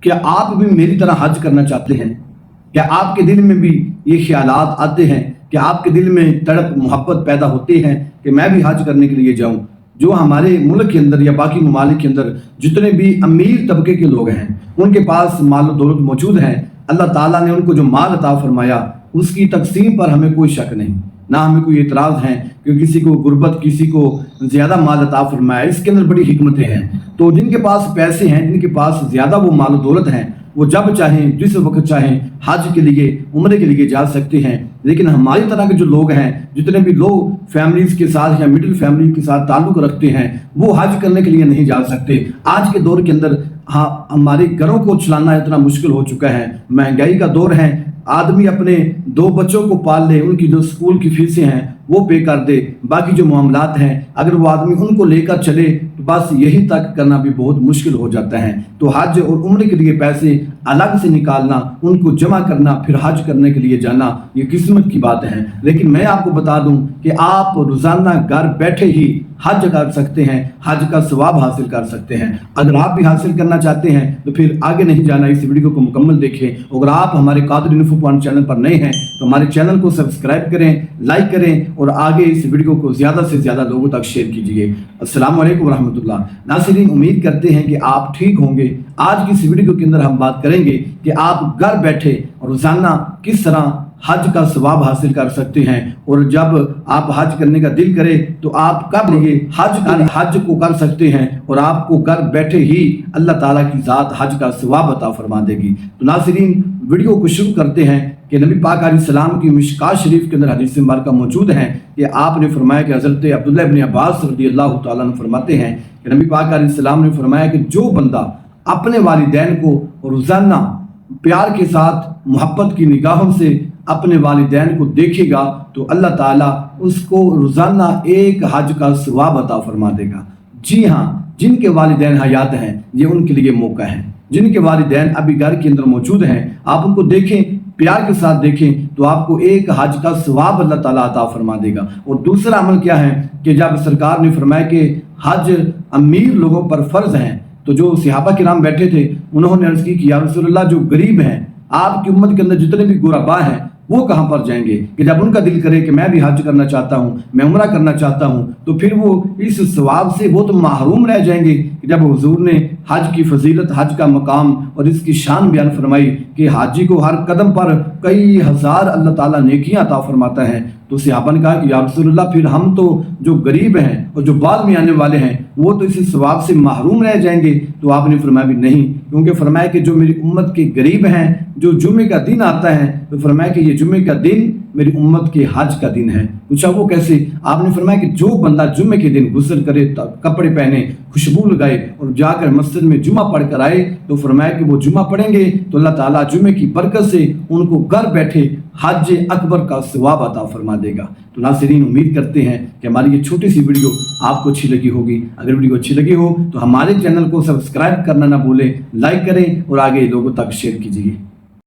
क्या आप भी मेरी तरह हज करना चाहते हैं? क्या आपके दिल में भी ये ख्यालात आते हैं? क्या आपके दिल में तड़प मोहब्बत पैदा होती है कि मैं भी हज करने के लिए जाऊं? जो हमारे मुल्क के अंदर या बाकी ममालिक के अंदर जितने भी अमीर तबके के लोग हैं, उनके पास माल और दौलत मौजूद है, अल्लाह ताला ने उनको जो माल अता फरमाया उसकी तकसीम पर हमें कोई शक नहीं, ना हमें कोई एतराज़ है कि किसी को गुर्बत, किसी को ज़्यादा माल अता फरमाया। इसके अंदर बड़ी हिकमतें हैं। तो जिनके पास पैसे हैं, जिनके पास ज़्यादा वो माल दौलत हैं, वो जब चाहें, जिस वक्त चाहें हज के लिए, उम्रे के लिए जा सकते हैं। लेकिन हमारी तरह के जो लोग हैं, जितने भी लो फैमिलीज़ के साथ या मिडिल फैमिली के साथ ताल्लुक़ रखते हैं, वो हज करने के लिए नहीं जा सकते। आज के दौर के अंदर हमारे घरों को चलाना इतना मुश्किल हो चुका है। महंगाई का दौर है। आदमी अपने 2 बच्चों को पाल ले, उनकी जो स्कूल की फीसें हैं वो पे कर दे, बाकी जो मामलात हैं अगर वो आदमी उनको लेकर चले तो बस यही तक करना भी बहुत मुश्किल हो जाता है। तो हज और उम्र के लिए पैसे अलग से निकालना, उनको जमा करना, फिर हज करने के लिए जाना, ये किस्मत की बात है। लेकिन मैं आपको बता दूं कि आप रोज़ाना घर बैठे ही हज कर सकते हैं, हज का सवाब हासिल कर सकते हैं। अगर आप भी हासिल करना चाहते हैं तो फिर आगे नहीं जाना, इस वीडियो को मुकम्मल देखें। अगर आप हमारे कादिर इन्फो पॉइंट चैनल पर नए हैं तो हमारे चैनल को सब्सक्राइब करें, लाइक करें और आगे इस वीडियो को ज़्यादा से ज़्यादा लोगों तक शेयर कीजिए। अस्सलाम वालेकुम रहमतुल्लाह। नाज़रीन, उम्मीद करते हैं कि आप ठीक होंगे। आज की इस वीडियो के अंदर हम बात करेंगे कि आप घर बैठे रोज़ाना किस तरह हज का सवाब हासिल कर सकते हैं, और जब आप हज करने का दिल करे तो आप कब लिए हज को कर सकते हैं, और आपको घर बैठे ही अल्लाह ताला की ज़ात हज का सवाब अता फरमा देगी। तो नाज़रीन, वीडियो को शुरू करते हैं कि नबी पाक अलैहिस्सलाम की मिशकात शरीफ के अंदर हदीस मुबारक मौजूद है कि आपने फरमाया कि हज़रत अब्दुल्ला इब्न अब्बास रज़ियल्लाहु ताला अन्हु फरमाते हैं कि नबी पाक अलैहिस्सलाम ने फरमाया कि जो बंदा अपने वालिदैन को रोज़ाना प्यार के साथ मोहब्बत की निगाहों से अपने वालिदैन को देखेगा तो अल्लाह ताला उसको रोज़ाना एक हज का सवाब अता फरमा देगा। जी हाँ, जिनके वालिदैन हयात हैं ये उनके लिए मौका है। जिनके वालिदैन अभी घर के अंदर मौजूद हैं, आप उनको देखें, प्यार के साथ देखें तो आपको एक हज का सवाब अल्लाह ताला अता फरमा देगा। और दूसरा अमल क्या है कि जब सरकार ने फरमाया कि हज अमीर लोगों पर फ़र्ज हैं, तो जो सहाबा किराम बैठे थे उन्होंने अर्ज़ की कि या रसूलल्लाह, जो गरीब हैं, आपकी उम्मत के अंदर जितने भी गुरबा हैं वो कहाँ पर जाएंगे? कि जब उनका दिल करे कि मैं भी हज करना चाहता हूँ, मैं उम्रा करना चाहता हूँ, तो फिर वो इस सवाब से वो तो महरूम रह जाएंगे। कि जब हुजूर ने हज की फजीलत, हज का मकाम और इसकी शान बयान फरमाई कि हाजी को हर कदम पर कई हज़ार अल्लाह ताला नेकियां अता फरमाता है, तो सहाबा ने कहा कि या रसूलल्लाह, फिर हम तो जो गरीब हैं और जो बाद में आने वाले हैं वो तो इस सवाब से महरूम रह जाएंगे। तो आपने फरमाया भी नहीं, क्योंकि फरमाया कि जो मेरी उम्मत के गरीब हैं, जो जुम्मे का दिन आता है, तो फरमाया कि ये जुम्मे का दिन मेरी उम्मत के हज का दिन है। पूछा वो कैसे? आपने फरमाया कि जो बंदा जुम्मे के दिन गुस्ल करे, कपड़े पहने, खुशबू लगाए और जाकर मस्जिद में जुम्मा पढ़ कर आए, तो फरमाया कि वो जुम्मा पढ़ेंगे तो अल्लाह ताला जुम्मे की बरकत से उनको घर बैठे हज अकबर का सवाब अता फरमा देगा। तो नाज़रीन, उम्मीद करते हैं कि हमारी ये छोटी सी वीडियो आपको अच्छी लगी होगी। अगर वीडियो अच्छी लगी हो तो हमारे चैनल को सब्सक्राइब करना ना भूलें, लाइक करें और आगे लोगों तक शेयर कीजिए।